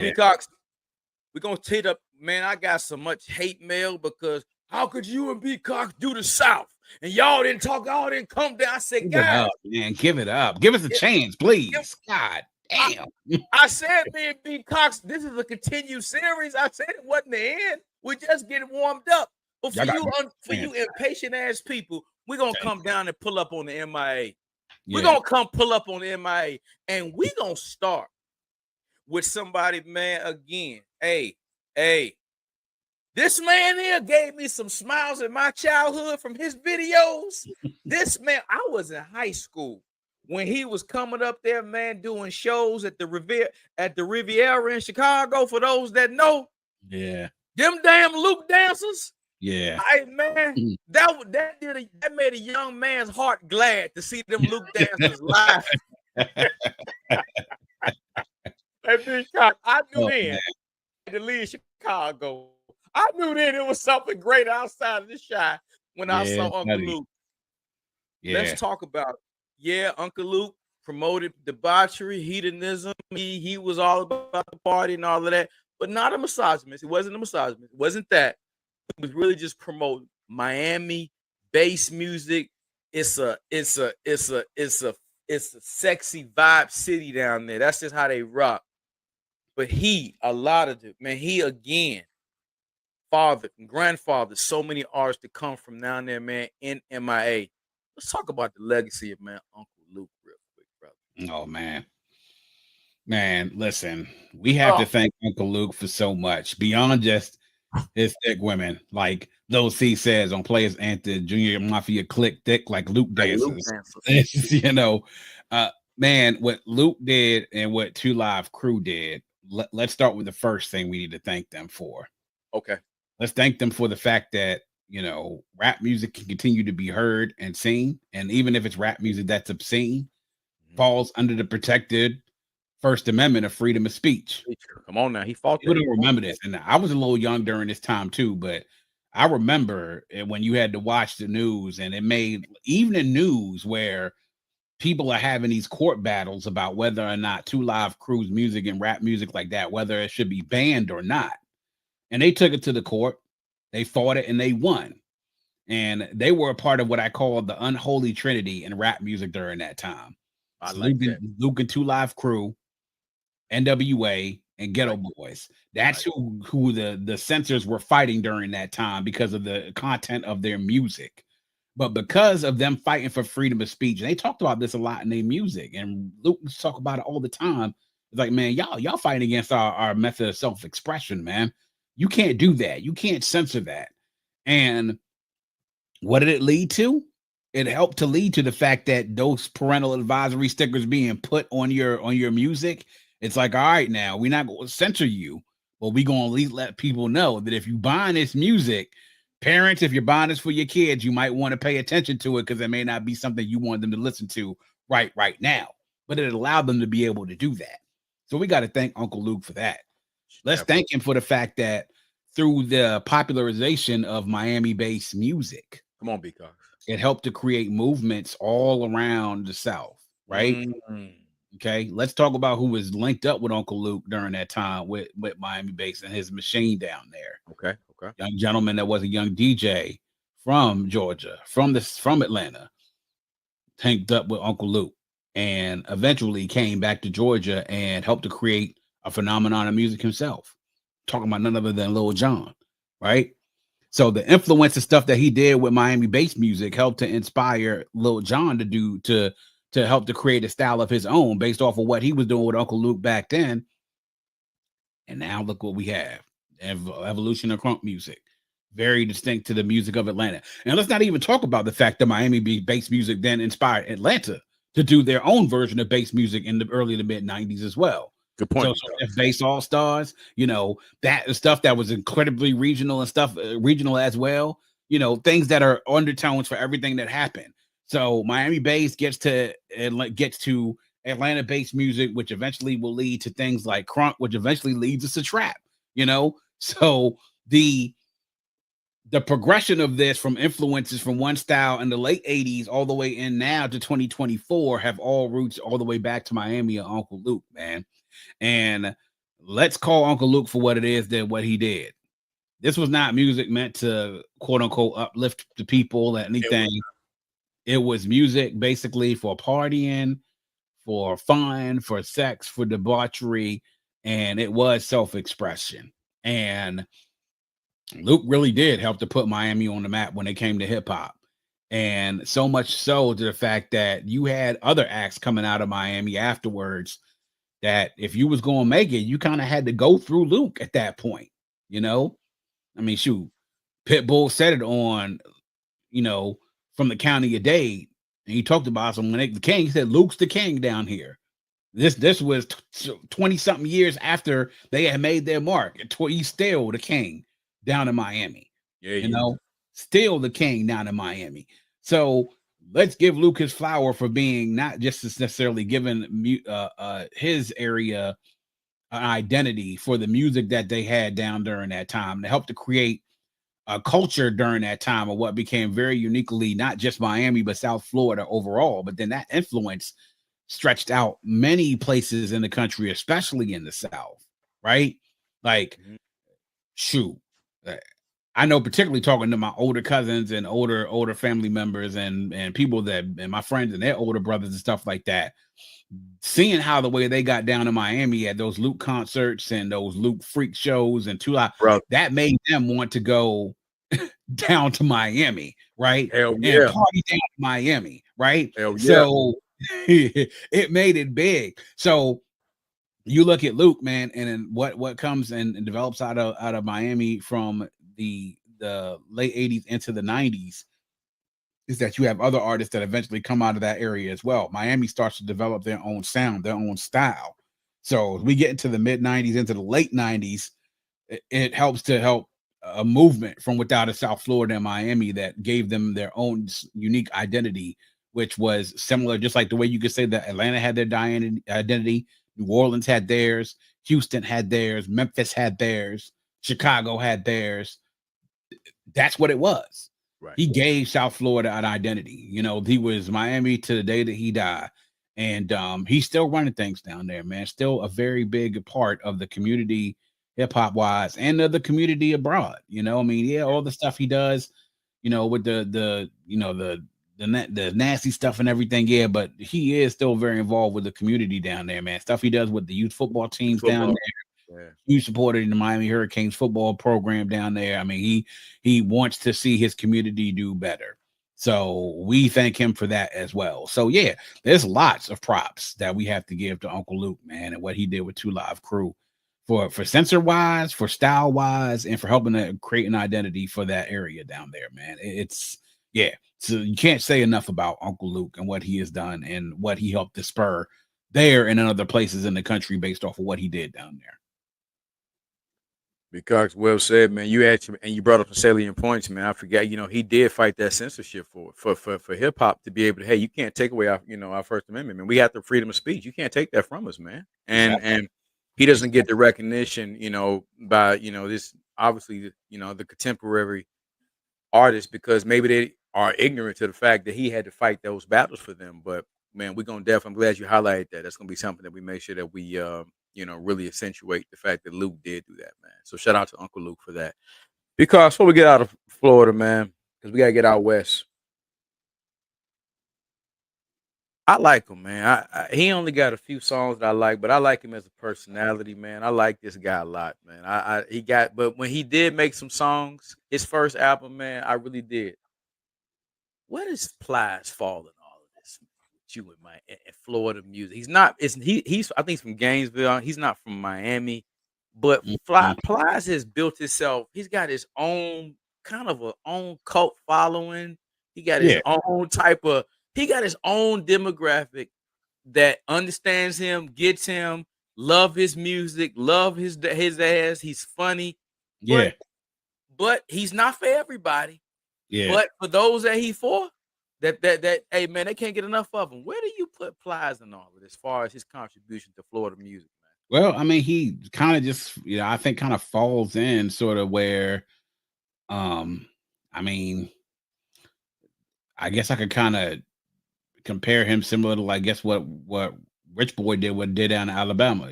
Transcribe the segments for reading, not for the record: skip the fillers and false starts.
B Cox, we're gonna take up, man. I got so much hate mail because how could you and B Cox do the South? And y'all didn't talk, y'all didn't come down. I said, Give it guys, up, man. Give it up. Give us a chance, please. God damn. I said, me and B Cox, this is a continued series. I said it wasn't the end. We're just getting warmed up. But for you impatient ass people, we're gonna come down and pull up on the MIA. We're gonna come pull up on the MIA, and we're gonna start with somebody, man. Again, hey, this man here gave me some smiles in my childhood from his videos. This man, I was in high school when he was coming up there, man, doing shows at the Riviera in Chicago. For those that know, them damn Luke dancers. Hey man, that made a young man's heart glad to see them Luke dancers live. I knew then to leave Chicago. I knew then it was something great outside of the Shy when I saw Uncle Luke. Let's talk about Uncle Luke promoted debauchery, hedonism. He was all about the party and all of that, but not a misogynist. It wasn't a misogynist. It wasn't that. It was really just promoting Miami bass music. It's a sexy vibe city down there. That's just how they rock. But he again, father and grandfather, so many artists that come from down there, man, in MIA. Let's talk about the legacy of, man, Uncle Luke real quick, brother. Oh, man, listen, we have to thank Uncle Luke for so much beyond just his thick women. Like Lil C says on Players Anthem, Junior Mafia click thick like Luke dances. Man, what Luke did and what Two Live Crew did. Let's start with the first thing we need to thank them for. Okay. Let's thank them for the fact that, rap music can continue to be heard and seen. And even if it's rap music that's obscene, falls under the protected First Amendment of freedom of speech. Come on now. He fought. You don't remember this. And I was a little young during this time too, but I remember when you had to watch the news and it made evening news where people are having these court battles about whether or not Two Live Crew's music and rap music like that, whether it should be banned or not. And they took it to the court. They fought it and they won. And they were a part of what I call the unholy trinity in rap music during that time. Luke and Two Live Crew, NWA, and Ghetto Boys. That's who the censors were fighting during that time because of the content of their music. But because of them fighting for freedom of speech, and they talked about this a lot in their music, and Luke talk about it all the time. It's like, man, y'all fighting against our method of self-expression, man. You can't do that. You can't censor that. And what did it lead to? It helped to lead to the fact that those parental advisory stickers being put on your music. It's like, all right, now we're not going to censor you, but we're going to at least let people know that if you buying this music, parents, if you're buying this for your kids, you might want to pay attention to it because it may not be something you want them to listen to right now. But it allowed them to be able to do that. So we got to thank Uncle Luke for that. Let's thank him for the fact that through the popularization of Miami-based music, come on, B Cox, it helped to create movements all around the South, right? Mm-hmm. Okay, let's talk about who was linked up with Uncle Luke during that time with Miami-based and his machine down there. Okay. Young gentleman that was a young DJ from Georgia, from Atlanta, tanked up with Uncle Luke and eventually came back to Georgia and helped to create a phenomenon of music himself. Talking about none other than Lil Jon, right? So the influence and stuff that he did with Miami-based music helped to inspire Lil Jon to help to create a style of his own based off of what he was doing with Uncle Luke back then. And now look what we have. Evolution of crunk music. Very distinct to the music of Atlanta. And let's not even talk about the fact that Miami-based music then inspired Atlanta to do their own version of bass music in the early to mid 90s as well. Good point. So Bass All Stars, that stuff that was incredibly regional and stuff, regional as well. Things that are undertones for everything that happened. So Miami bass gets to Atlanta-based music, which eventually will lead to things like crunk, which eventually leads us to trap. So the progression of this from influences from one style in the late 80s all the way in now to 2024 have all roots all the way back to Miami and Uncle Luke, man. And let's call Uncle Luke for what it is than what he did. This was not music meant to quote unquote uplift the people or anything. It was music basically for partying, for fun, for sex, for debauchery, and it was self-expression. And Luke really did help to put Miami on the map when it came to hip hop. And so much so to the fact that you had other acts coming out of Miami afterwards that if you was going to make it, you kind of had to go through Luke at that point, you know? I mean, shoot, Pitbull said it on, from the county of Dade, and he talked about some when the king. He said, "Luke's the king down here." This was 20 something years after they had made their mark. He's still the king down in Miami. Yeah, still the king down in Miami. So let's give Luke his flower for being not just necessarily given his area an identity for the music that they had down during that time to help to create a culture during that time of what became very uniquely not just Miami but South Florida overall. But then that influence stretched out many places in the country, especially in the South, right? Like, shoot, I know particularly talking to my older cousins and older family members and people and my friends and their older brothers and stuff like that, seeing how the way they got down in Miami at those Luke concerts and those Luke freak shows and that made them want to go down to Miami, right? Hell And yeah. party down in Miami, right? Hell yeah. So it made it big. So you look at Luke, man, and then what comes and develops out of Miami from the late 80s into the 90s is that you have other artists that eventually come out of that area as well. Miami starts to develop their own sound, their own style. So as we get into the mid 90s, into the late 90s, it helps to help a movement from without a South Florida and Miami that gave them their own unique identity, which was similar, just like the way you could say that Atlanta had their identity, New Orleans had theirs, Houston had theirs, Memphis had theirs, Chicago had theirs. That's what it was. Right. He gave South Florida an identity. He was Miami to the day that he died. And he's still running things down there, man. Still a very big part of the community, hip hop wise, and of the community abroad. I mean, all the stuff he does, with the nasty stuff and everything. Yeah, but he is still very involved with the community down there, man. Stuff he does with the youth football teams down there. Yeah. He supported the Miami Hurricanes football program down there. I mean, he wants to see his community do better. So we thank him for that as well. So yeah, there's lots of props that we have to give to Uncle Luke, man, and what he did with Two Live Crew for censor wise, for style wise, and for helping to create an identity for that area down there, man. So you can't say enough about Uncle Luke and what he has done and what he helped to spur there and in other places in the country based off of what he did down there. Because well said, man. You brought up some salient points, man. I forgot, he did fight that censorship for hip hop to be able to, hey, you can't take away our First Amendment, man. We have the freedom of speech. You can't take that from us, man. And he doesn't get the recognition, by this obviously, the contemporary artists because maybe they are ignorant to the fact that he had to fight those battles for them. But man, I'm glad you highlighted that. That's gonna be something that we make sure that we really accentuate the fact that Luke did do that, man. So shout out to Uncle Luke for that. Because before we get out of Florida, man, because we gotta get out west. I like him, man. He only got a few songs that I like, but I like him as a personality, man. I like this guy a lot, man. But when he did make some songs, his first album, man, I really did. Where does Plies fall in all of this? With you and Florida music. He's not. He's. I think he's from Gainesville. He's not from Miami, but Plies has built himself. He's got his own kind of a own cult following. He got his own type of. He got his own demographic that understands him, gets him, love his music, love his ass. He's funny, but he's not for everybody. Yeah. But for those that he for, that hey man, they can't get enough of him. Where do you put Plies in all of it as far as his contribution to Florida music, man? Well, I mean, he kind of just, I think kind of falls in sort of where, I mean, I guess I could kind of compare him similar to, I guess, what Rich Boy did down in Alabama,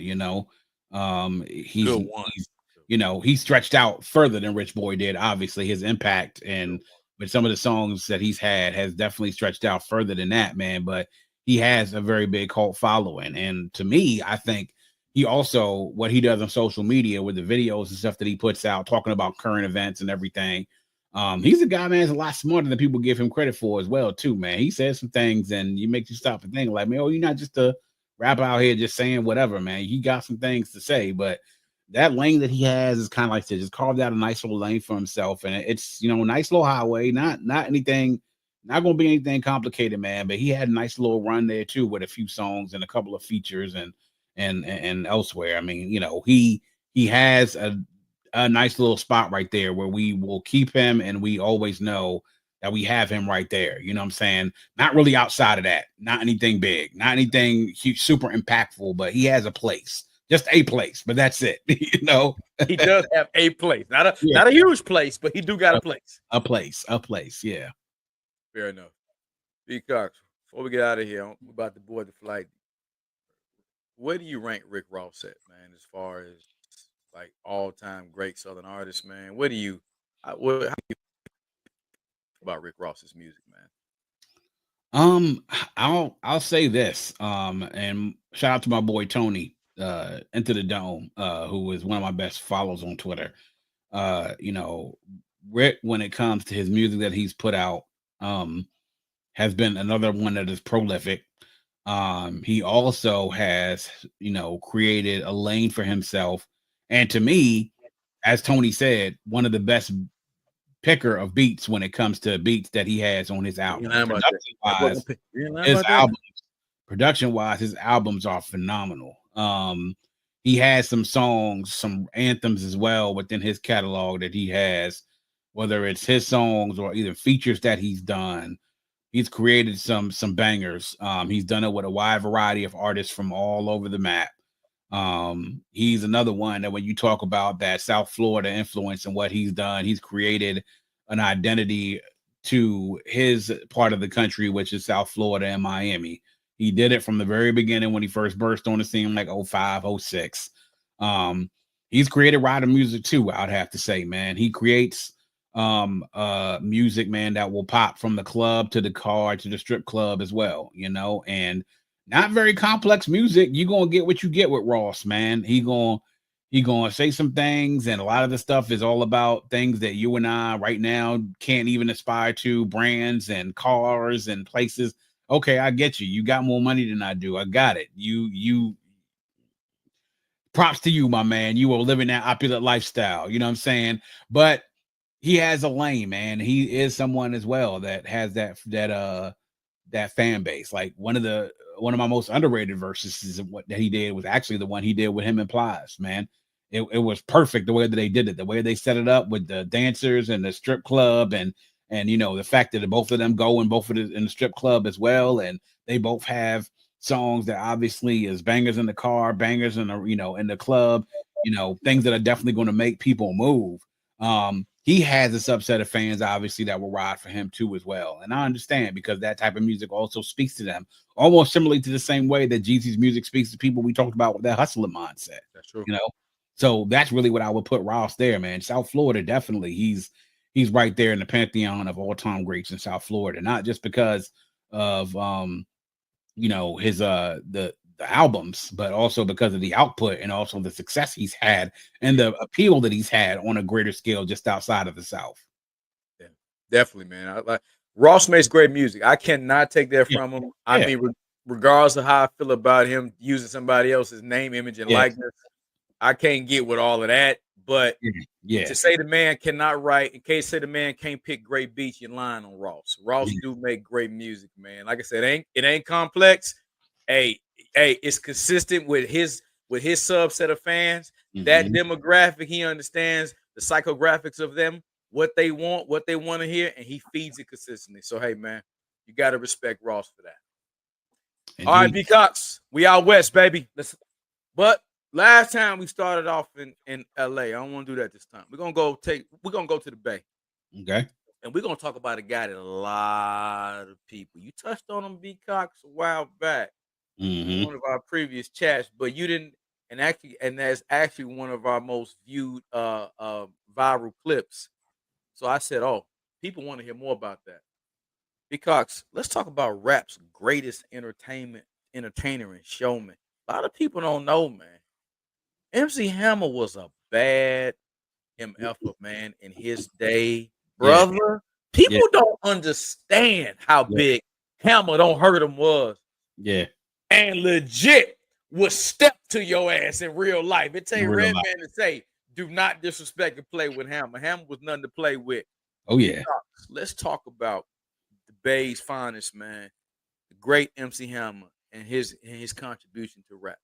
He's Good one. he stretched out further than Rich Boy did. Obviously, his impact and with some of the songs that he's had has definitely stretched out further than that, man. But he has a very big cult following, and to me, I think he also what he does on social media with the videos and stuff that he puts out, talking about current events and everything. He's a guy, man, is a lot smarter than people give him credit for as well, too, man. He says some things and you make you stop and think like, man, oh, you're not just a rapper out here just saying whatever, man. He got some things to say, but that lane that he has is kind of like to just carved out a nice little lane for himself, and it's a nice little highway, not anything, not gonna be anything complicated, man. But he had a nice little run there too with a few songs and a couple of features and elsewhere. I mean, he has a nice little spot right there where we will keep him, and we always know that we have him right there. You know what I'm saying? Not really outside of that, not anything big, not anything huge, super impactful, but he has a place, just a place, but that's it. He does have a place, not Yeah. a huge place, but he do got a place. A place. Yeah. Fair enough. B. Cox, before we get out of here, I'm about to board the flight. Where do you rank Rick Ross at, man, as far as like all-time great Southern artist, man? How do you feel about Rick Ross's music, man? I'll say this. And shout out to my boy Tony, Into the Dome, who is one of my best follows on Twitter. Rick, when it comes to his music that he's put out, has been another one that is prolific. He also has, created a lane for himself. And to me, as Tony said, one of the best picker of beats when it comes to beats that he has on his album. Production wise, his albums are phenomenal. He has some songs, some anthems as well within his catalog that he has, whether it's his songs or either features that he's done. He's created some bangers. He's done it with a wide variety of artists from all over the map. He's another one that when you talk about that South Florida influence and what he's done, he's created an identity to his part of the country, which is South Florida and Miami. He did it from the very beginning when he first burst on the scene, like 05, 06. He's created rider music too, I'd have to say, man. He creates music, man, that will pop from the club to the car to the strip club as well, and not very complex music. You're gonna get what you get with Ross, man. He gonna say some things, and a lot of the stuff is all about things that you and I right now can't even aspire to, brands and cars and places. Okay, I get you. You got more money than I do. I got it. You props to you, my man. You are living that opulent lifestyle. You know what I'm saying? But he has a lane, man. He is someone as well that has that fan base. Like one of my most underrated verses is what that he did was actually the one he did with him and Plies, man. It was perfect the way that they did it, the way they set it up with the dancers and the strip club and the fact that both of them go in in the strip club as well, and they both have songs that obviously is bangers in the car, bangers in the in the club, things that are definitely going to make people move. He has a subset of fans, obviously, that will ride for him too as well. And I understand because that type of music also speaks to them, almost similarly to the same way that Jeezy's music speaks to people we talked about with that hustler mindset. That's true. So that's really what I would put Ross there, man. South Florida, definitely. He's right there in the pantheon of all-time greats in South Florida, not just because of his the albums, but also because of the output and also the success he's had and the appeal that he's had on a greater scale just outside of the South. Yeah, definitely, man. Ross makes great music. I cannot take that from him. I mean, regardless of how I feel about him using somebody else's name, image, and likeness, I can't get with all of that. But to say the man cannot write, in case say the man can't pick great beats, you're lying on Ross. Ross do make great music, man. Like I said, it ain't complex. Hey, it's consistent with his subset of fans. That demographic, he understands the psychographics of them, what they want to hear, and he feeds it consistently. So hey, man, you got to respect Ross for that. Indeed. All right, B. Cox, we out west, baby. But last time we started off in LA. I don't want to do that this time. We're gonna go to the Bay. Okay. And we're gonna talk about a guy that a lot of people, you touched on him, B. Cox, a while back in one of our previous chats, but you didn't and that's actually one of our most viewed viral clips. So I said, oh, people want to hear more about that. Because let's talk about rap's greatest entertainer and showman. A lot of people don't know, man. MC Hammer was a bad MFer, man, in his day, Yeah, brother. yeah, People don't understand how yeah, big Hammer don't hurt him was, yeah. and legit would step to your ass in real life. It In take real life. Redman to say, "Do not disrespect and play with Hammer." Hammer was nothing to play with. Oh yeah. Let's talk about the Bay's finest, man, the great MC Hammer and his contribution to rap.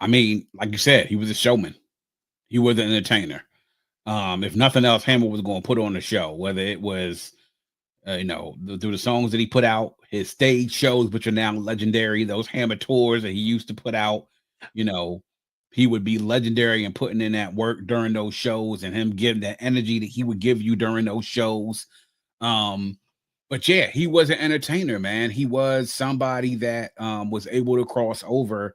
I mean, like you said, he was a showman. He was an entertainer. If nothing else, Hammer was going to put on a show, whether it was, through the songs that he put out, his stage shows, which are now legendary, those Hammer tours that he used to put out, you know, he would be legendary and putting in that work during those shows and him giving that energy that he would give you during those shows. But yeah, he was an entertainer, man. He was somebody that was able to cross over.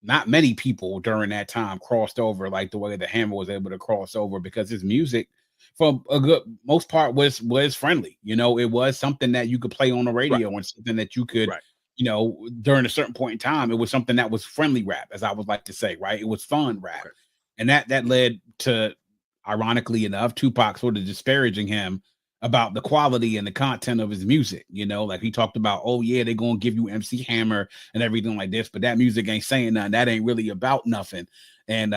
Not many people during that time crossed over like the way the Hammer was able to cross over, because his music for a good most part was friendly. It was something that you could play on the Right, radio and something that you could, right, during a certain point in time, it was something that was friendly rap, as I would like to say, right? It was fun rap. okay. And that led to, ironically enough, Tupac sort of disparaging him about the quality and the content of his music. Like he talked about, oh yeah, they're gonna give you MC Hammer and everything like this, but that music ain't saying nothing. That ain't really about nothing. And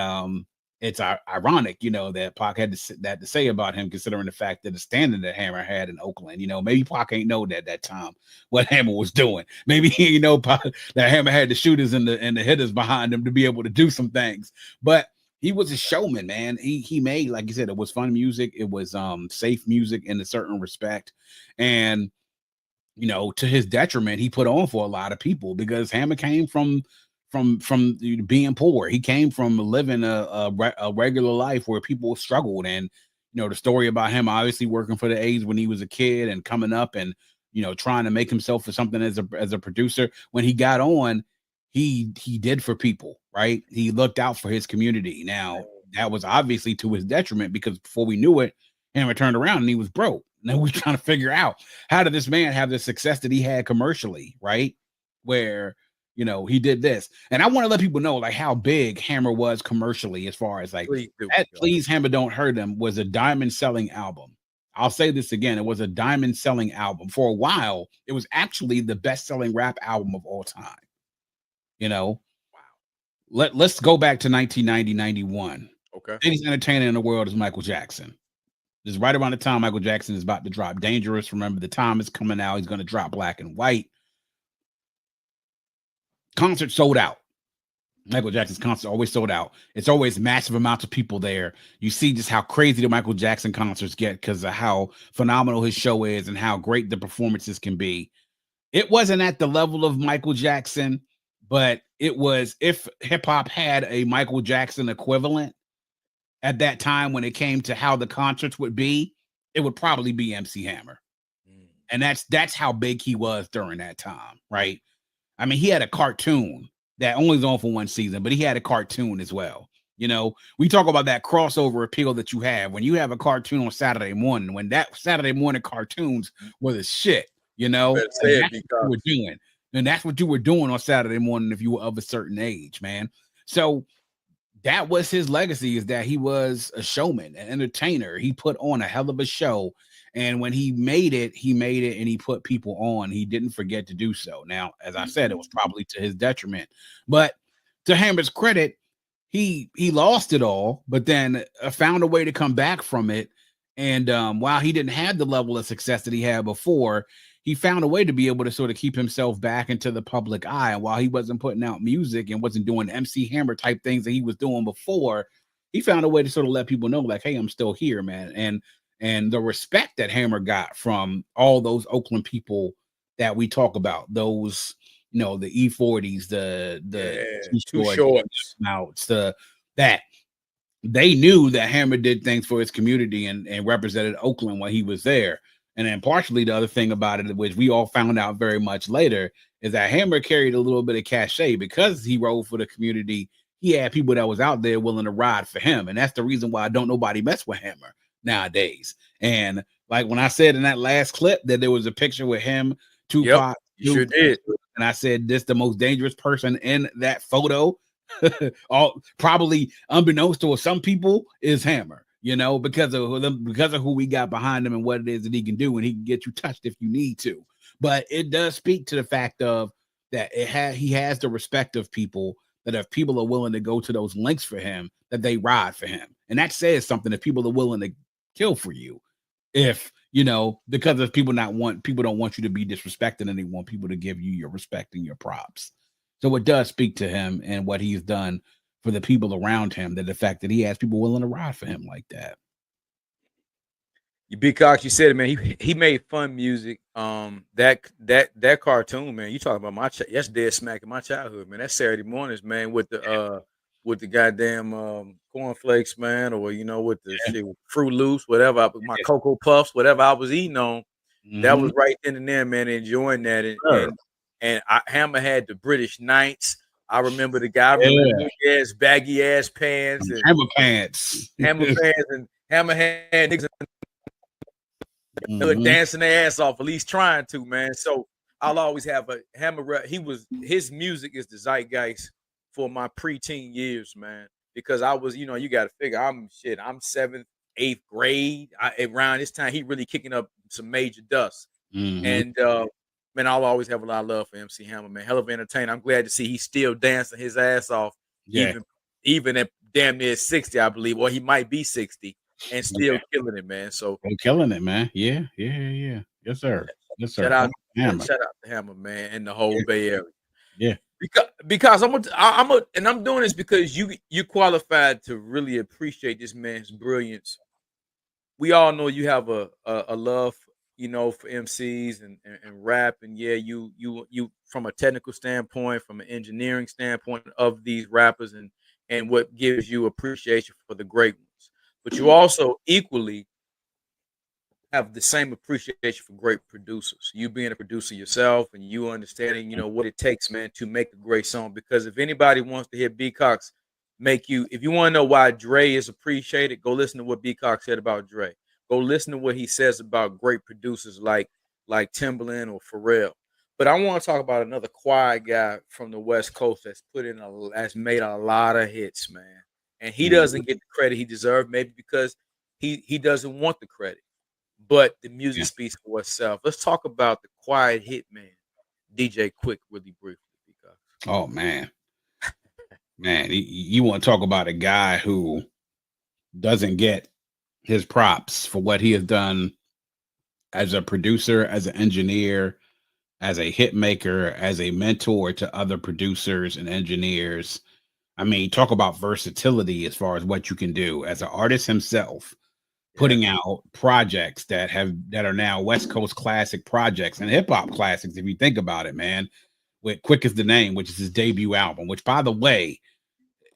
it's ironic, that Pac had that to say about him, considering the fact that the standing that Hammer had in Oakland. Maybe Pac ain't know that time what Hammer was doing. Maybe he ain't know Pac, that Hammer had the shooters and the hitters behind him to be able to do some things. But he was a showman, man. He made, like you said, it was fun music. It was safe music in a certain respect. And to his detriment, he put on for a lot of people, because Hammer came from being poor. He came from living a regular life where people struggled. And the story about him obviously working for the A's when he was a kid and coming up and trying to make himself for something as a producer. When he got on, he did for people, right? He looked out for his community. Now that was obviously to his detriment, because before we knew it, Hammer turned around and he was broke. Now we're trying to figure out, how did this man have the success that he had commercially, right? Where he did this. And I want to let people know like how big Hammer was commercially, as far as like Please do. that Please Hammer Don't Hurt Him was a diamond selling album. I'll say this again, it was a diamond selling album. For a while, it was actually the best selling rap album of all time. Wow. Let's go back to 1990, 91. Okay. Biggest entertainer in the world is Michael Jackson. This is right around the time Michael Jackson is about to drop Dangerous. Remember, the time is coming out. He's going to drop Black and White. Concert sold out. Michael Jackson's concert always sold out. It's always massive amounts of people there. You see just how crazy the Michael Jackson concerts get because of how phenomenal his show is and how great the performances can be. It wasn't at the level of Michael Jackson, but it was, if hip hop had a Michael Jackson equivalent at that time when it came to how the concerts would be, it would probably be MC Hammer. And that's how big he was during that time, right? I mean, he had a cartoon that only was on for one season, but he had a cartoon as well. We talk about that crossover appeal that you have when you have a cartoon on Saturday morning, when that Saturday morning cartoons were the shit, and that's what you were doing. And that's what you were doing on Saturday morning if you were of a certain age, man. So that was his legacy, is that he was a showman, an entertainer. He put on a hell of a show. And when he made it and he put people on. He didn't forget to do so. Now, as I said, it was probably to his detriment. But to Hammer's credit, he lost it all, but then found a way to come back from it. And while he didn't have the level of success that he had before, he found a way to be able to sort of keep himself back into the public eye. And while he wasn't putting out music and wasn't doing MC Hammer type things that he was doing before, he found a way to sort of let people know, like, hey, I'm still here, man. And the respect that Hammer got from all those Oakland people that we talk about, those, the E40s, the Too Shorts, that they knew that Hammer did things for his community and represented Oakland while he was there. And then partially the other thing about it, which we all found out very much later, is that Hammer carried a little bit of cachet because he rode for the community. He had people that was out there willing to ride for him, and that's the reason why don't nobody mess with Hammer nowadays. And like when I said in that last clip that there was a picture with him, Tupac, you sure did. and I said this the most dangerous person in that photo, all probably unbeknownst to some people, is Hammer. Because of who we got behind him and what it is that he can do, and he can get you touched if you need to. But it does speak to the fact of that he has the respect of people, that if people are willing to go to those lengths for him, that they ride for him. And that says something, if people are willing to kill for you. If because of people don't want you to be disrespected, and they want people to give you your respect and your props. So it does speak to him and what he's done for the people around him, that the fact that he has people willing to ride for him like that. You Big Cox, you said it, man. He made fun music. That cartoon, man. You talking about that's dead smack in my childhood, man. That's Saturday mornings, man, with the goddamn cornflakes, man, or with the shit, Fruit Loops, whatever. My Cocoa Puffs, whatever I was eating on. That was right then and there, man. Enjoying that, and Hammer had the British Knights. I remember the guy with his baggy ass pants and Hammer pants, and Hammer had niggas dancing their ass off, at least trying to, man. So I'll always have a Hammer. His music is the zeitgeist for my preteen years, man. Because I was, you got to figure I'm 7th, 8th grade. Around this time, he really kicking up some major dust. And man, I'll always have a lot of love for MC Hammer, man. Hell of an entertainer. I'm glad to see he's still dancing his ass off, even at damn near 60, I believe, or he might be 60. And still killing it, man. So killing it, man. Yeah. Yes, sir. Shout out to Hammer, man, and the whole Bay Area. Yeah. Because I'm doing this because you qualified to really appreciate this man's brilliance. We all know you have a love, for MCs and rap, and you from a technical standpoint, from an engineering standpoint of these rappers, and what gives you appreciation for the great ones. But you also equally have the same appreciation for great producers. You being a producer yourself, and you understanding, what it takes, man, to make a great song. Because if anybody wants to hear B Cox if you want to know why Dre is appreciated, go listen to what B Cox said about Dre. Go listen to what he says about great producers like Timbaland or Pharrell. But I want to talk about another quiet guy from the West Coast that's made a lot of hits, man. And he doesn't get the credit he deserves, maybe because he doesn't want the credit. But the music speaks for itself. Let's talk about the quiet hit man, DJ Quick, really briefly. Oh, man. Man, you want to talk about a guy who doesn't get his props for what he has done as a producer, as an engineer, as a hit maker, as a mentor to other producers and engineers. I mean, talk about versatility as far as what you can do as an artist himself, putting out projects that are now West Coast classic projects and hip hop classics. If you think about it, man, with Quick Is the Name, which is his debut album, which, by the way,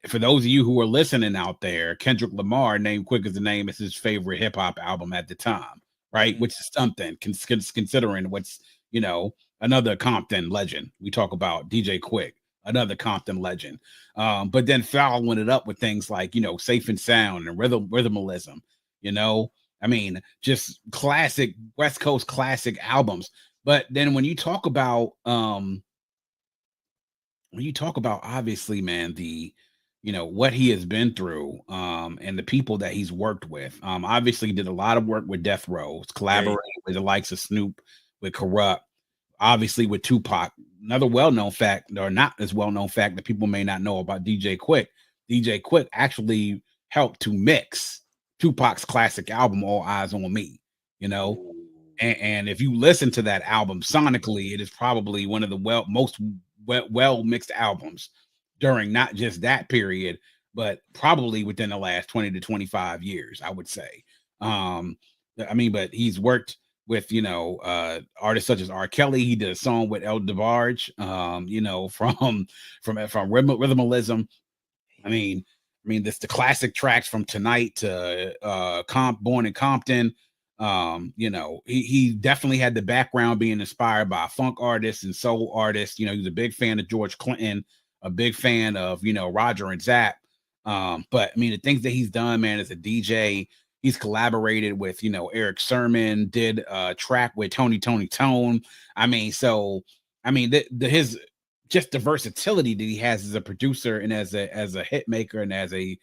for those of you who are listening out there, Kendrick Lamar named Quick Is the Name as his favorite hip hop album at the time, right? Which is something considering what's, another Compton legend. We talk about DJ Quick, another Compton legend. But then following it up with things like, Safe and Sound and Rhythmalism, I mean, just classic West Coast classic albums. But then when you talk about obviously, man, the what he has been through, and the people that he's worked with. Obviously did a lot of work with Death Row, collaborating with the likes of Snoop, with Corrupt, obviously with Tupac. Another well-known fact, or not as well-known fact, that people may not know about DJ Quick. DJ Quick actually helped to mix Tupac's classic album, All Eyes on Me, and if you listen to that album sonically, it is probably one of the most well mixed albums during not just that period, but probably within the last 20 to 25 years, I would say. But he's worked with, artists such as R. Kelly. He did a song with El DeBarge, from Rhythmalism. I mean, this the classic tracks from Tonight to Born in Compton. He definitely had the background being inspired by funk artists and soul artists. He was a big fan of George Clinton, a big fan of Roger and Zapp. But I mean, the things that he's done, man, as a DJ, he's collaborated with Eric Sermon, did a track with Tony Tone. I mean, his just the versatility that he has as a producer and as a hit maker and as a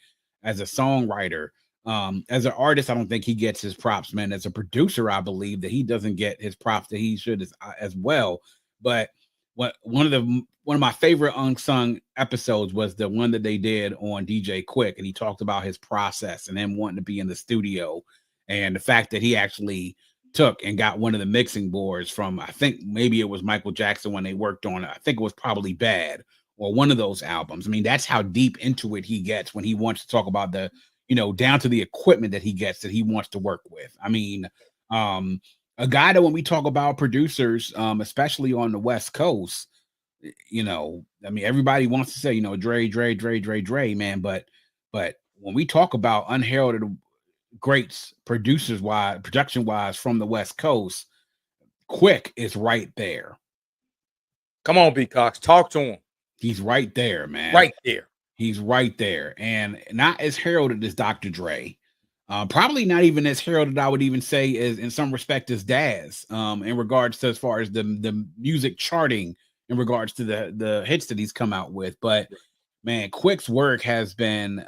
songwriter. As an artist, I don't think he gets his props, man. As a producer, I believe that he doesn't get his props that he should as well. But one of my favorite unsung episodes was the one that they did on DJ Quick, and he talked about his process and him wanting to be in the studio, and the fact that he actually took and got one of the mixing boards from, I think maybe it was Michael Jackson when they worked on it. I think it was probably Bad or one of those albums. I mean, that's how deep into it he gets when he wants to talk about the down to the equipment that he gets that he wants to work with. I mean, a guy that when we talk about producers, especially on the West Coast, I mean, everybody wants to say, Dre, man, but when we talk about unheralded greats, producers wise, production wise from the West Coast, Quick is right there. Come on, B Cox, talk to him. He's right there, man. Right there. He's right there, and not as heralded as Dr. Dre. Probably not even as heralded, I would even say, as in some respect as Daz. In regards to as far as the music charting, in regards to the hits that he's come out with. But man, Quick's work has been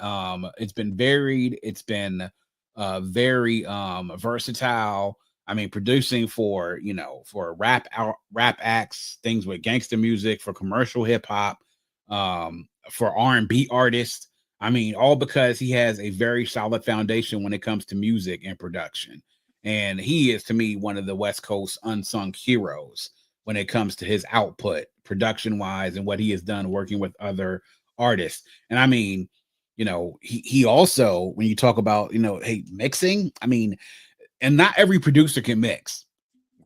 it's been varied. It's been very versatile. I mean, producing for rap acts, things with gangster music, for commercial hip hop, for R&B artists. I mean, all because he has a very solid foundation when it comes to music and production. And he is, to me, one of the West Coast unsung heroes when it comes to his output, production wise, and what he has done working with other artists. And I mean, he also, when you talk about, hey, mixing, I mean, and not every producer can mix.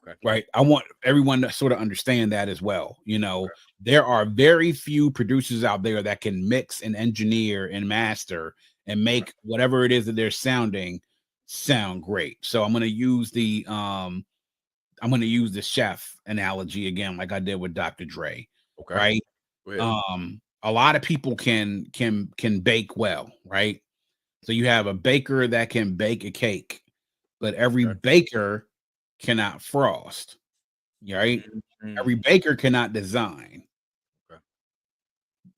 Okay. Right. I want everyone to sort of understand that as well. Okay. There are very few producers out there that can mix and engineer and master and make whatever it is that they're sounding sound great. So I'm going to use the chef analogy again, like I did with Dr. Dre. Okay. Right. A lot of people can bake well, right? So you have a baker that can bake a cake, but every baker cannot frost, right? Mm-hmm. Every baker cannot design. Okay.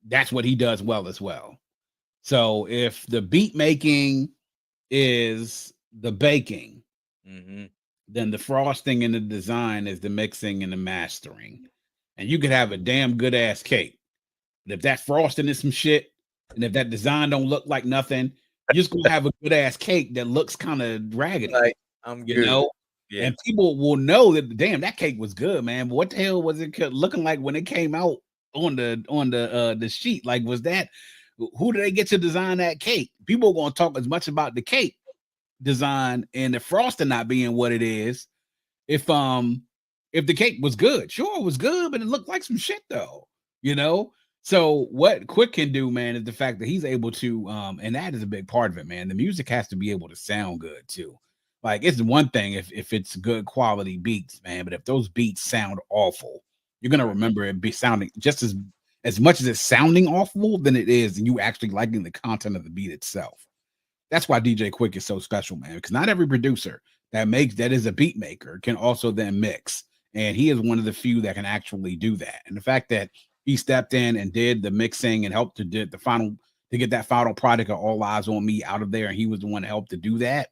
That's what he does well as well. So if the beat making is the baking, then the frosting and the design is the mixing and the mastering. And you could have a damn good ass cake. But if that frosting is some shit, and if that design don't look like nothing, you're just gonna have a good ass cake that looks kind of raggedy. Like, I'm good. Yeah. And people will know that damn, that cake was good, man. But what the hell was it looking like when it came out on the sheet? Like, was that who did they get to design that cake? People are gonna talk as much about the cake design and the frosting not being what it is. If the cake was good, sure, it was good, but it looked like some shit though, So what Quick can do, man, is the fact that he's able to, and that is a big part of it, man. The music has to be able to sound good too. Like, it's one thing if it's good quality beats, man, but if those beats sound awful, you're gonna remember it be sounding just as much as it's sounding awful than it is, and you actually liking the content of the beat itself. That's why DJ Quick is so special, man, because not every producer that is a beat maker can also then mix, and he is one of the few that can actually do that. And the fact that he stepped in and did the mixing and helped to get that final product of All Eyes on Me out of there, and he was the one that helped to do that.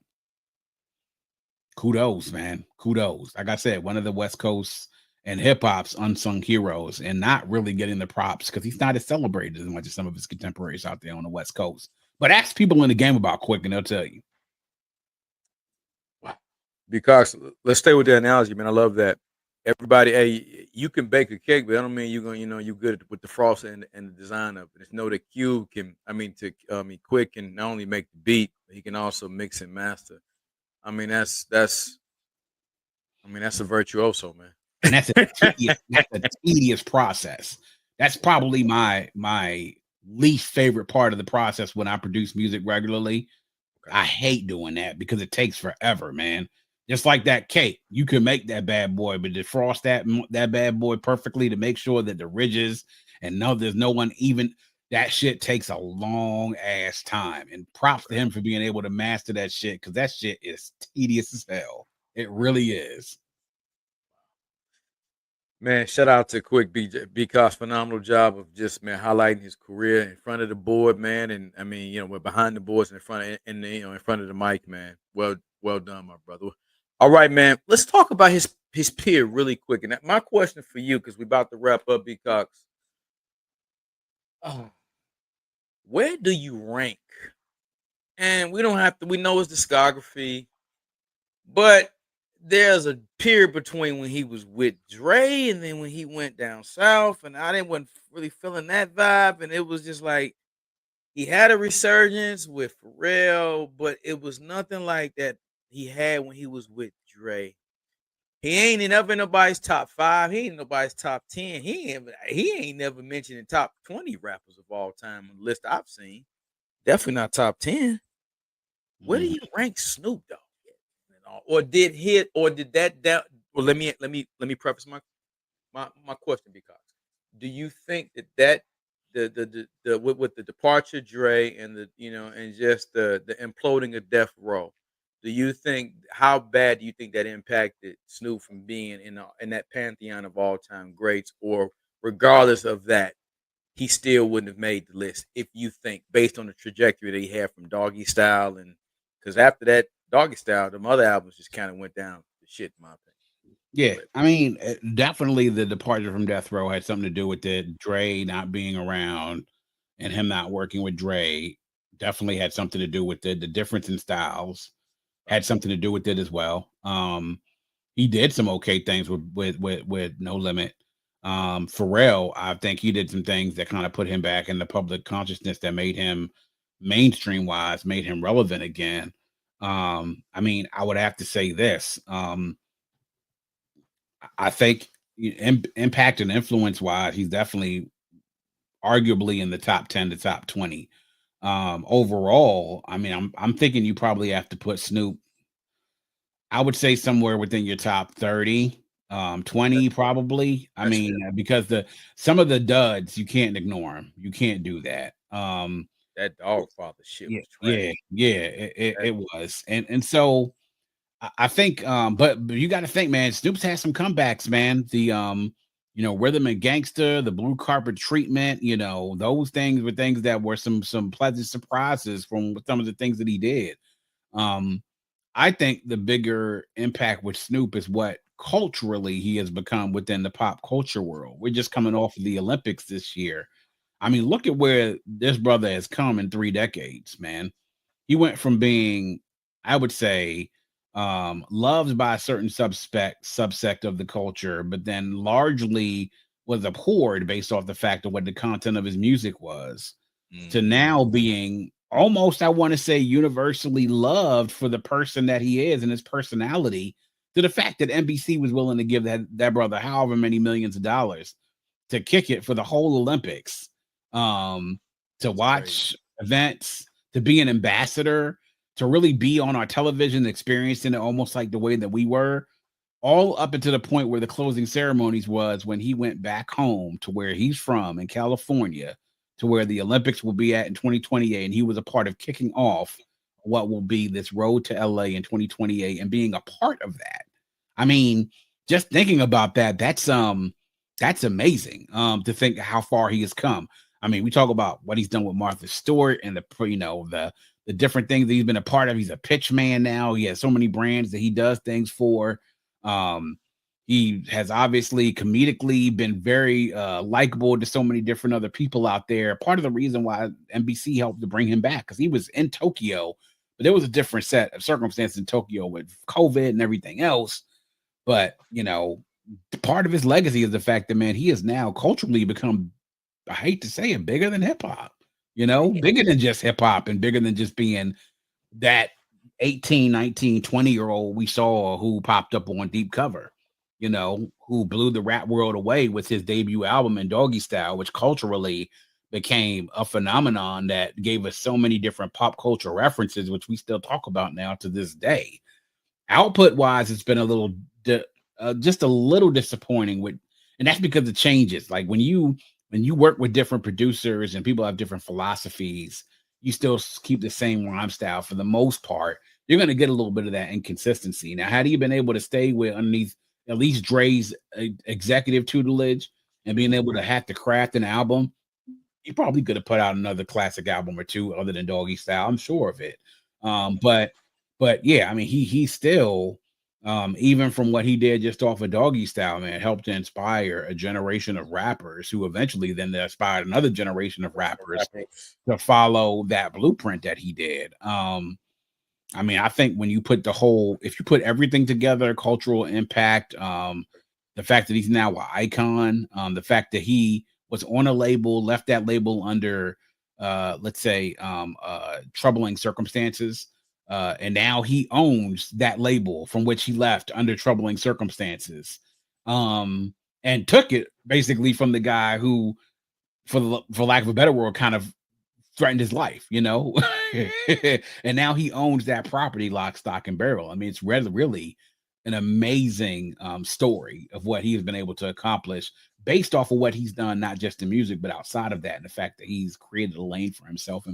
Kudos, man. Kudos. Like I said, one of the West Coast and hip hop's unsung heroes, and not really getting the props because he's not as celebrated as much as some of his contemporaries out there on the West Coast. But ask people in the game about Quick, and they'll tell you. Because let's stay with the analogy, man. I love that. Everybody, hey, you can bake a cake, but I don't mean you're gonna, you're good with the frosting and the design of it. It's know that Q can, Quick can not only make the beat, but he can also mix and master. I mean, that's a virtuoso, man. And that's a tedious process. That's probably my least favorite part of the process when I produce music regularly. Okay. I hate doing that because it takes forever, man. Just like that cake, you can make that bad boy, but defrost that bad boy perfectly to make sure that the ridges and no, there's no one even. That shit takes a long ass time, and props to him for being able to master that shit because that shit is tedious as hell. It really is. Man, shout out to Quick because phenomenal job of just man highlighting his career in front of the board, man, and I mean, we're behind the boards in front of in the, in front of the mic, man. Well done, my brother. All right, man. Let's talk about his peer really quick. And my question for you, because we're about to wrap up, because uh, where do you rank? And we don't have to. We know his discography, but there's a period between when he was with Dre and then when he went down south, and I didn't wasn't really feeling that vibe, and it was just like he had a resurgence with Pharrell, but it was nothing like that he had when he was with Dre. He ain't never in nobody's top 5. He ain't nobody's top 10. He ain't never mentioned in top 20 rappers of all time on the list I've seen. Definitely not top 10. Where do Mhm. you rank Snoop Dogg? Or did hit or did that well let me preface my question because do you think that the with the departure of Dre and the and just the imploding of Death Row, do you think how bad do you think that impacted Snoop from being in that pantheon of all time greats, or regardless of that he still wouldn't have made the list if you think based on the trajectory that he had from Doggy Style, and because after that Doggy Style, the other albums just kind of went down to shit in my opinion. Yeah, Go ahead. I mean, definitely the departure from Death Row had something to do with it. Dre not being around and him not working with Dre definitely had something to do with it. The difference in styles had Right. something to do with it as well. He did some okay things with No Limit. Pharrell, I think he did some things that kind of put him back in the public consciousness that made him mainstream wise, made him relevant again. I mean, I would have to say this. I think impact and influence wise, he's definitely arguably in the top 10 to top 20. Overall, I mean, I'm thinking you probably have to put Snoop, I would say somewhere within your top 30, That's 20 fair. probably. I That's mean, fair. because the some of the duds you can't ignore them. You can't do that. That Dog Father shit Yeah, was yeah, trash. yeah, it That was. And so I think, but you got to think, man. Snoop's had some comebacks, man. The Rhythm and Gangster, the Blue Carpet Treatment, those things were things that were some pleasant surprises from some of the things that he did. Um, I think the bigger impact with Snoop is what culturally he has become within the pop culture world. We're just coming off of the Olympics this year. I mean, look at where this brother has come in 3 decades, man. He went from being, I would say, loved by a certain subsect of the culture, but then largely was abhorred based off the fact of what the content of his music was, to mhm. now being almost, I want to say, universally loved for the person that he is and his personality, to the fact that NBC was willing to give that brother however many millions of dollars to kick it for the whole Olympics, um, to It's crazy. watch events, to be an ambassador, to really be on our television, experiencing it almost like the way that we were, all up until the point where the closing ceremonies was when he went back home to where he's from in California, to where the Olympics will be at in 2028. And he was a part of kicking off what will be this road to LA in 2028 and being a part of that. I mean, just thinking about that, that's amazing. To think how far he has come. I mean, we talk about what he's done with Martha Stewart and the different things that he's been a part of. He's a pitch man now. He has so many brands that he does things for. um, he has obviously comedically been very likable to so many different other people out there. Part of the reason why NBC helped to bring him back because he was in Tokyo, but there was a different set of circumstances in Tokyo with COVID and everything else. But part of his legacy is the fact that, man, he has now culturally become, I hate to say it, bigger than hip hop. Bigger than just hip hop and bigger than just being that 18, 19, 20-year old we saw who popped up on Deep Cover, who blew the rap world away with his debut album in Doggy Style, which culturally became a phenomenon that gave us so many different pop culture references, which we still talk about now to this day. Output wise, it's been a little just a little disappointing with, and that's because of changes. Like when you work with different producers and people have different philosophies, you still keep the same rhyme style for the most part. You're going to get a little bit of that inconsistency. Now, had he been able to stay with underneath at least Dre's executive tutelage and being able to have to craft an album, he probably could have put out another classic album or two other than Doggy Style. I'm sure of it. Um, but but yeah, I mean, he still even from what he did just off of Doggy Style, man, helped to inspire a generation of rappers who eventually then inspired another generation of rappers Rappers. to follow that blueprint that he did. I mean, I think when you put the whole, if you put everything together, cultural impact, the fact that he's now an icon, the fact that he was on a label, left that label under, let's say, troubling circumstances, and now he owns that label from which he left under troubling circumstances, and took it basically from the guy who, for lack of a better word, kind of threatened his life, you know. And now he owns that property lock, stock, and barrel. I mean, it's really an amazing story of what he has been able to accomplish based off of what he's done, not just in music, but outside of that, and the fact that he's created a lane for himself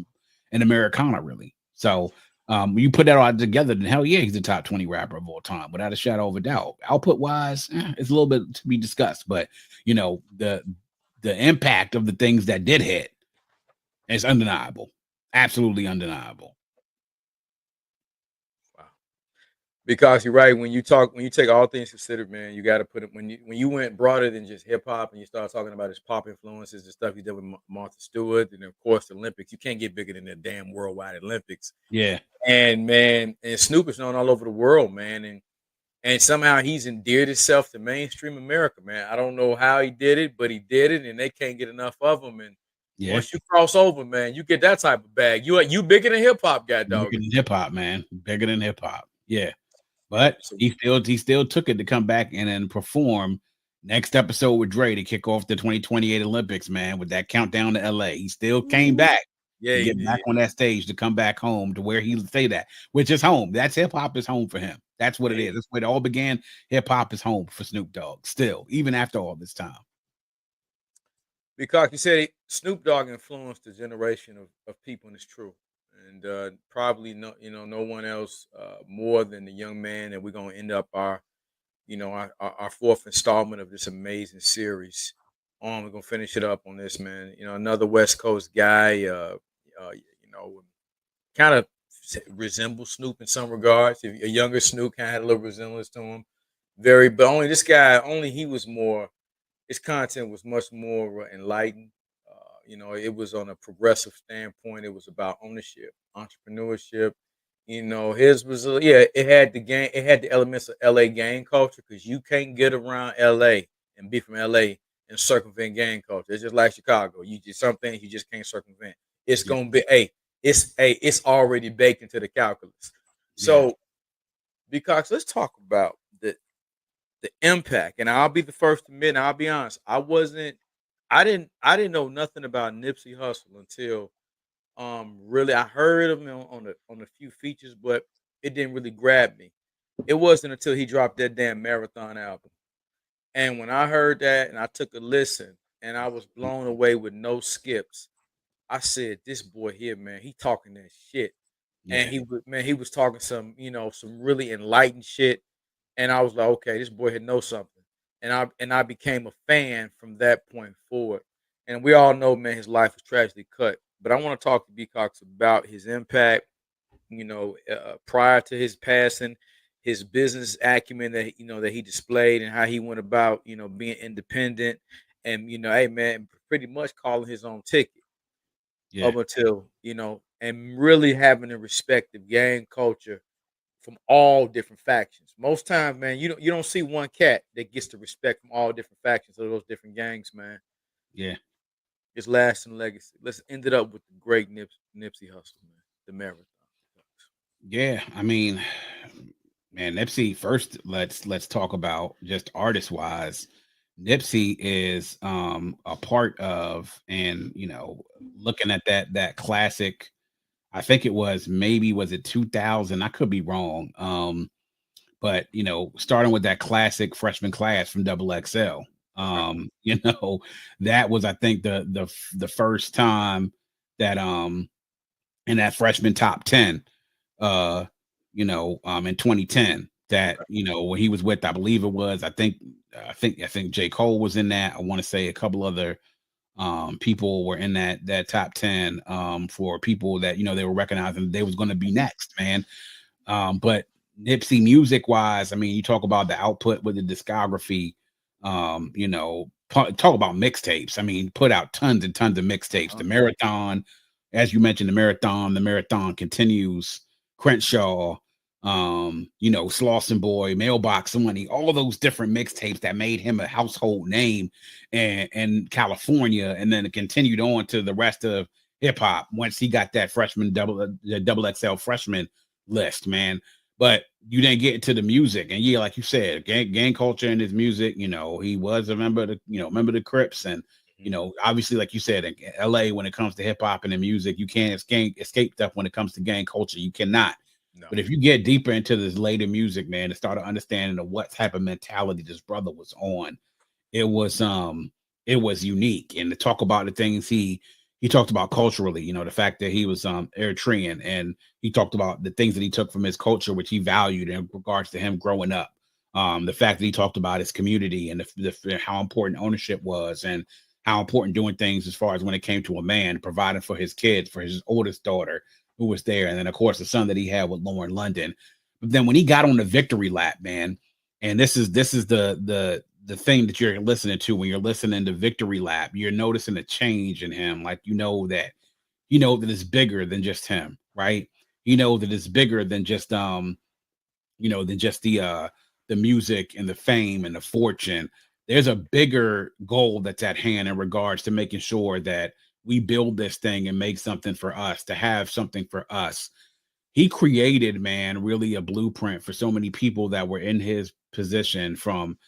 in Americana, really. So when you put that all together, then hell yeah, he's the top 20 rapper of all time, without a shadow of a doubt. Output wise, it's a little bit to be discussed, but you know, the impact of the things that did hit, it's undeniable. Absolutely undeniable. Wow. Because you're right. When you take all things considered, man, you got to put it when you went broader than just hip hop and you start talking about his pop influences, the stuff he did with Martha Stewart, and of course the Olympics. You can't get bigger than the damn worldwide Olympics. Yeah. And man, and Snoop is known all over the world, man, and somehow he's endeared himself to mainstream America, man. I don't know how he did it, but he did it, and they can't get enough of him. And Yeah. once you cross over, man, you get that type of bag. You bigger than hip hop, guy Bigger dog. than hip hop, man. Bigger than hip hop. Yeah. But Absolutely. he still took it to come back and then perform next episode with Dre to kick off the 2028 Olympics, man, with that countdown to LA. He still came Ooh. back Yeah, to he get back did. on that stage to come back home to where he stayed at, which is home. That's hip hop is home for him. That's what it Yeah, is. That's where it all began. Hip hop is home for Snoop Dogg still, even after all this time. because you said Snoop Dogg influenced a generation of people, and it's true. And probably no one else more than the young man that we're gonna end up our fourth installment of this amazing series. We're gonna finish it up on this, man. Another West Coast guy. Kind of resembles Snoop in some regards. A younger Snoop kind of had a little resemblance to him. But only this guy, only he was more. His content was much more enlightened. It was on a progressive standpoint. It was about ownership, entrepreneurship. His was it had the elements of LA gang culture because you can't get around LA and be from LA and circumvent gang culture. It's just like Chicago. You just some things you just can't circumvent. It's Yeah. gonna be it's already baked into the calculus. Yeah. So because let's talk about the impact. And I'll be the first to admit, and I'll be honest, I didn't know nothing about Nipsey Hussle until really I heard of him on a few features, but it didn't really grab me. It wasn't until he dropped that damn marathon album. And when I heard that and I took a listen and I was blown away with no skips, I said, this boy here, man, he talking that shit. And Yeah. he was talking some really enlightened shit, and I was like, okay, this boy had know something, and I became a fan from that point forward. And we all know, man, his life was tragically cut. But I want to talk to B Cox about his impact. Prior to his passing, his business acumen that he displayed, and how he went about being independent, and hey man, pretty much calling his own ticket Yeah. up until and really having a respect of gang culture from all different factions. Most times, man, you don't see one cat that gets the respect from all different factions of those different gangs, man. Yeah. It's lasting legacy. Let's end it up with the great Nipsey Hussle, man. The marathon. Yeah. I mean, man, Nipsey first, let's talk about just artist wise. Nipsey is a part of, and looking at that classic, I think it was, maybe was it 2000, I could be wrong. But starting with that classic freshman class from Double XL, Okay. that was, I think, the first time that in that freshman top 10, in 2010, that Okay. when he was with, I believe it was, I think J. Cole was in that. I want to say a couple other people were in that top 10 for people that they were recognizing they was going to be next, man. But Nipsey, music wise, I mean, you talk about the output with the discography, talk about mixtapes. I mean, put out tons and tons of mixtapes. The marathon, as you mentioned, the marathon continues, Crenshaw, Slauson Boy, Mailbox Money, all those different mixtapes that made him a household name in California, and then it continued on to the rest of hip hop once he got that double XL freshman list, man. But you didn't get into the music, and yeah, like you said, gang culture in his music. He was a member of the Crips, and obviously, like you said, in LA, when it comes to hip hop and the music, you can't escape stuff when it comes to gang culture. You cannot. No. But if you get deeper into this later music, man, and start understanding of what type of mentality this brother was on, it was unique. And to talk about the things he talked about culturally, the fact that he was Eritrean, and he talked about the things that he took from his culture, which he valued in regards to him growing up. The fact that he talked about his community and how important ownership was, and how important doing things as far as when it came to a man providing for his kids, for his oldest daughter who was there, and then of course the son that he had with Lauren London. But then when he got on the victory lap, man, and this is the thing that you're listening to when you're listening to Victory Lap, you're noticing a change in him. Like, that it's bigger than just him, right? That it's bigger than just the music and the fame and the fortune. There's a bigger goal that's at hand in regards to making sure that we build this thing and make something for us, to have something for us. He created, man, really a blueprint for so many people that were in his position, from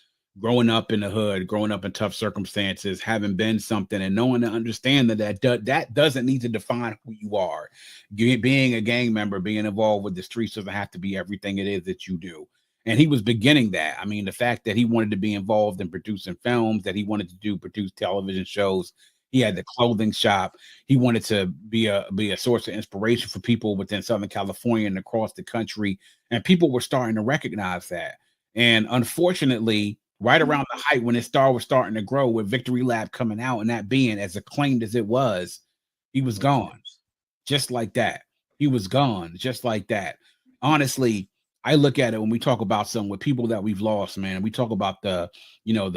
growing up in the hood, growing up in tough circumstances, having been something, and knowing and understand that doesn't need to define who you are. Being a gang member, being involved with the streets doesn't have to be everything it is that you do. And he was beginning that. I mean, the fact that he wanted to be involved in producing films, that he wanted to produce television shows. He had the clothing shop. He wanted to be a source of inspiration for people within Southern California and across the country. And people were starting to recognize that. And unfortunately, right around the height when his star was starting to grow, with Victory Lap coming out and that being as acclaimed as it was, he was gone. Just like that. He was gone just like that. Honestly, I look at it when we talk about some with people that we've lost, man. We talk about the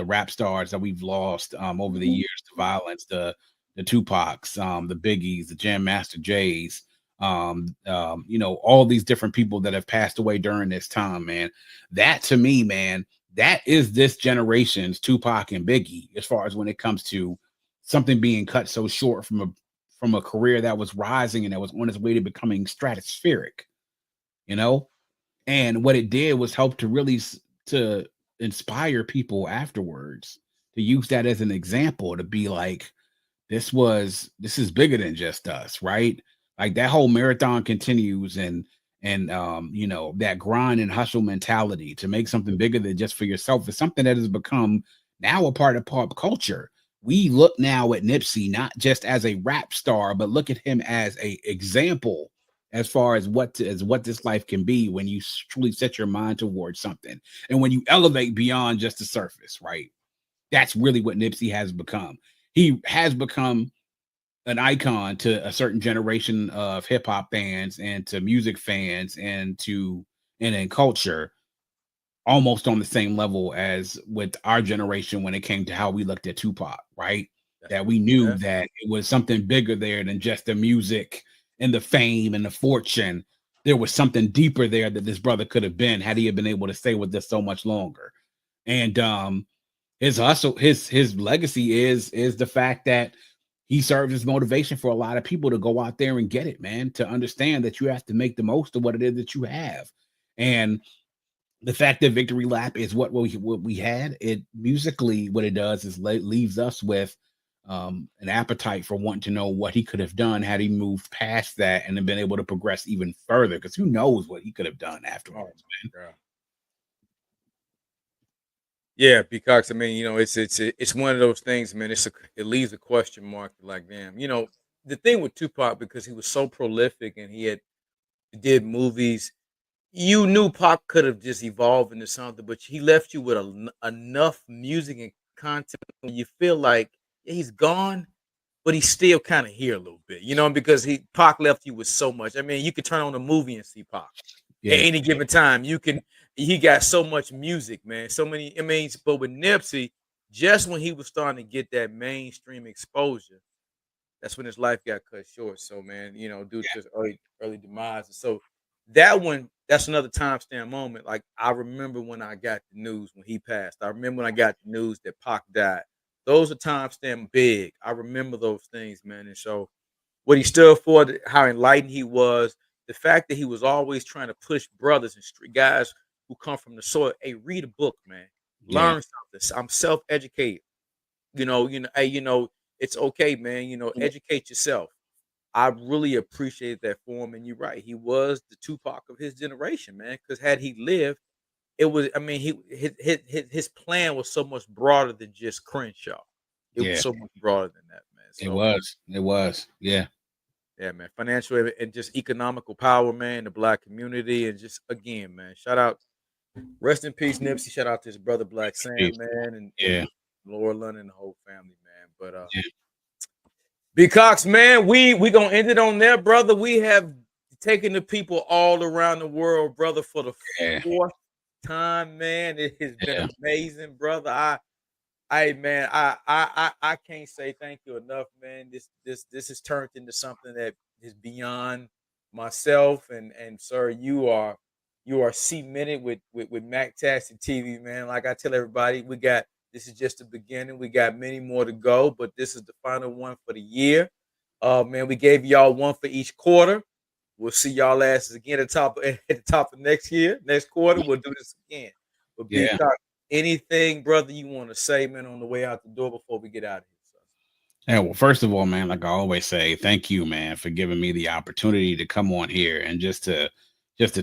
rap stars that we've lost over the years to violence, the Tupacs, the Biggies, the Jam Master Jays, all these different people that have passed away during this time, man. That, to me, man, that is this generation's Tupac and Biggie, as far as when it comes to something being cut so short from a career that was rising and that was on its way to becoming stratospheric, and what it did was help to really to inspire people afterwards, to use that as an example, to be like, this is bigger than just us, right? Like, that whole marathon continues, and that grind and hustle mentality to make something bigger than just for yourself is something that has become now a part of pop culture. We look now at Nipsey not just as a rap star, but look at him as a example as far as what this life can be when you truly set your mind towards something, and when you elevate beyond just the surface, right? That's really what Nipsey has become. He has become an icon to a certain generation of hip hop fans, and to music fans, and in culture, almost on the same level as with our generation when it came to how we looked at Tupac, right? That we knew that it was something bigger there than just the music and the fame and the fortune. There was something deeper there that this brother could have been had he had been able to stay with us so much longer. And his hustle, his legacy is the fact that he serves as motivation for a lot of people to go out there and get it, man, to understand that you have to make the most of what it is that you have. And the fact that Victory Lap is what we had, it musically, what it does is leaves us with an appetite for wanting to know what he could have done had he moved past that and then been able to progress even further. Because who knows what he could have done afterwards, man. Yeah, because I mean, it's one of those things, man. It leaves a question mark. Like, damn, the thing with Tupac, because he was so prolific and he did movies. You knew Pac could have just evolved into something, but he left you with enough music and content when you feel like he's gone, but he's still kind of here a little bit, because Pac left you with so much. I mean, you could turn on a movie and see Pac at Yeah, any given time. He got so much music, man. So many, I mean, but with Nipsey, just when he was starting to get that mainstream exposure, that's when his life got cut short. So, man, due to his early demise. So that's another timestamp moment. Like, I remember when I got the news when he passed. I remember when I got the news that Pac died. Those are timestamp big. I remember those things, man. And so what he stood for, how enlightened he was, the fact that he was always trying to push brothers and street guys who come from the soil. Hey, read a book, man. yeah, Learn something. I'm self-educated. Hey, it's okay, man. Educate yourself. I really appreciate that for him. And you're right. He was the Tupac of his generation, man. Because had he lived, it was, I mean, his plan was so much broader than just Crenshaw. It was yeah. so much broader than that, man. It So, was. It was. Yeah. yeah, man. Financial and just economical power, man, the black community. And just again, man, shout out, rest in peace, Nipsey. Shout out to his brother Black Sam, Peace. man, and Yeah. Laura London and the whole family, man. But Yeah. B Cox, man, we gonna end it on there, brother. We have taken the people all around the world, brother, for the Yeah. fourth time, man. It has been Yeah. amazing, brother. I can't say thank you enough, man. This has turned into something that is beyond myself, and sir, you are cemented with Mac Tasty TV, man. Like I tell everybody, this is just the beginning. We got many more to go, but this is the final one for the year. Man, we gave y'all one for each quarter. We'll see y'all asses again at the top of next quarter. We'll do this again. But B Yeah. Cox, anything, brother, you want to say, man, on the way out the door before we get out of here? Yeah, well, first of all, man, like I always say, thank you, man, for giving me the opportunity to come on here and just to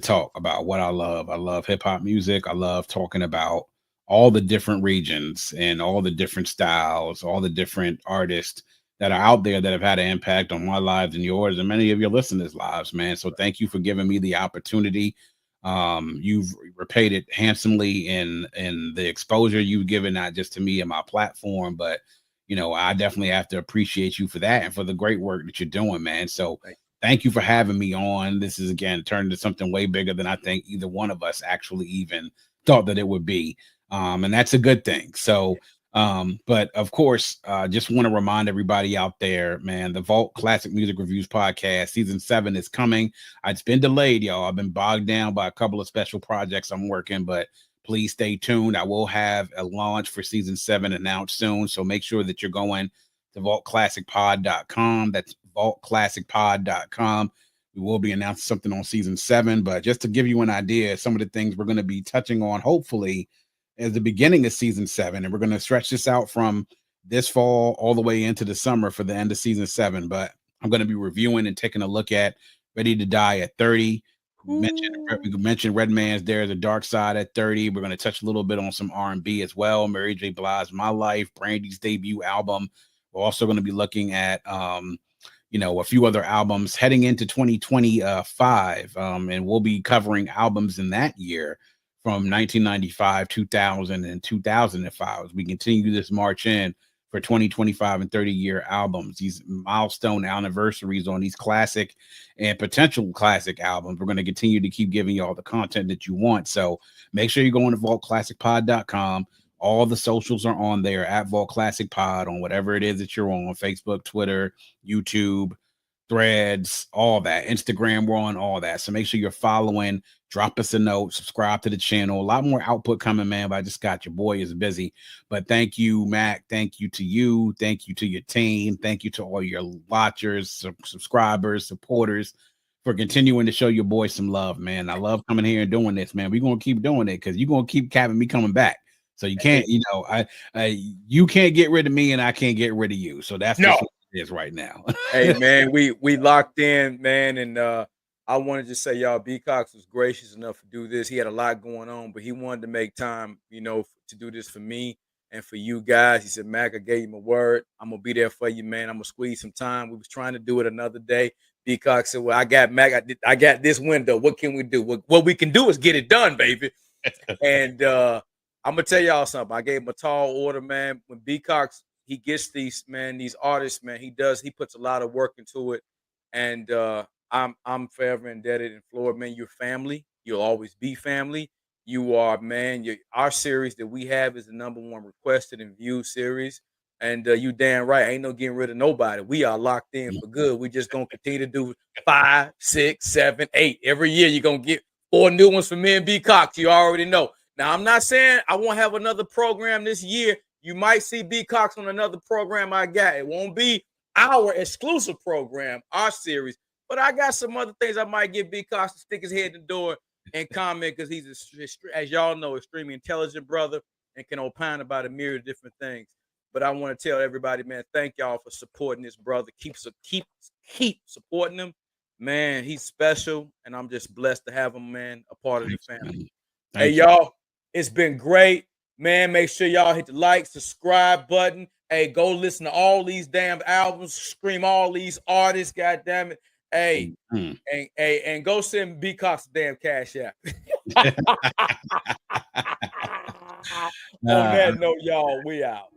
talk about what I love. I love hip hop music. I love talking about all the different regions and all the different styles, all the different artists that are out there that have had an impact on my lives and yours and many of your listeners' lives, man. So thank you for giving me the opportunity. You've repaid it handsomely in the exposure you've given, not just to me and my platform, but I definitely have to appreciate you for that and for the great work that you're doing, man. So thank you for having me on. This is again turned into something way bigger than I think either one of us actually even thought that it would be. And that's a good thing. So, but of course, just want to remind everybody out there, man, the Vault Classic Music Reviews podcast, season 7 is coming. It's been delayed, y'all. I've been bogged down by a couple of special projects I'm working, but please stay tuned. I will have a launch for season 7 announced soon. So make sure that you're going to vaultclassicpod.com. That's vaultclassicpod.com. We will be announcing something on season 7, but just to give you an idea, some of the things we're going to be touching on, hopefully, at the beginning of season 7, and we're going to stretch this out from this fall all the way into the summer for the end of season 7. But I'm going to be reviewing and taking a look at Ready to Die at 30. We mentioned Redman's There's a Dark Side at 30. We're going to touch a little bit on some R&B as well. Mary J. Blige, My Life, Brandy's debut album. We're also going to be looking at a few other albums heading into 2025, and we'll be covering albums in that year from 1995, 2000, and 2005 as we continue this march in for 2025 and 30-year albums, these milestone anniversaries on these classic and potential classic albums. We're going to continue to keep giving you all the content that you want. So make sure you go on to vaultclassicpod.com. All the socials are on there at Vault Classic Pod on whatever it is that you're on Facebook, Twitter, YouTube, Threads, all that. Instagram, we're on all that. So make sure you're following. Drop us a note, subscribe to the channel. A lot more output coming, man, but I just got your boy is busy. But thank you, Mac. Thank you to you. Thank you to your team. Thank you to all your watchers, subscribers, supporters for continuing to show your boy some love, man. I love coming here and doing this, man. We're going to keep doing it because you're going to keep having me coming back. So you can't, you can't get rid of me and I can't get rid of you. So that's just what it is right now. Hey, man, we locked in, man, and I I wanted to say, y'all, B Cox was gracious enough to do this. He had a lot going on, but he wanted to make time, to do this for me and for you guys. He said, Mac, I gave you my word. I'm gonna be there for you, man. I'm gonna squeeze some time. We was trying to do it another day. B Cox said, well, I got Mac. I got this window. What can we do? What we can do is get it done, baby. And I'm gonna tell y'all something. I gave him a tall order, man. When B Cox, he gets these artists, man. He puts a lot of work into it. And I'm forever indebted. And Floyd, man, you're family. You'll always be family. You are, man. Our series that we have is the #1 requested and viewed series. And you damn right, ain't no getting rid of nobody. We are locked in for good. We just gonna continue to do 5, 6, 7, 8 every year. You're gonna get 4 new ones from me and B Cox. You already know. Now I'm not saying I won't have another program this year. You might see B Cox on another program I got. It won't be our exclusive program, our series. But I got some other things I might get B Cox to stick his head in the door and comment, because he's, as y'all know, extremely intelligent brother and can opine about a myriad of different things. But I want to tell everybody, man, thank y'all for supporting this brother. Keep supporting him. Man, he's special, and I'm just blessed to have him, man, a part of the family. Hey, y'all, it's been great. Man, make sure y'all hit the like, subscribe button. Hey, go listen to all these damn albums, stream all these artists, God damn it. Hey, and go send B Cox damn cash app. On that note, y'all, we out.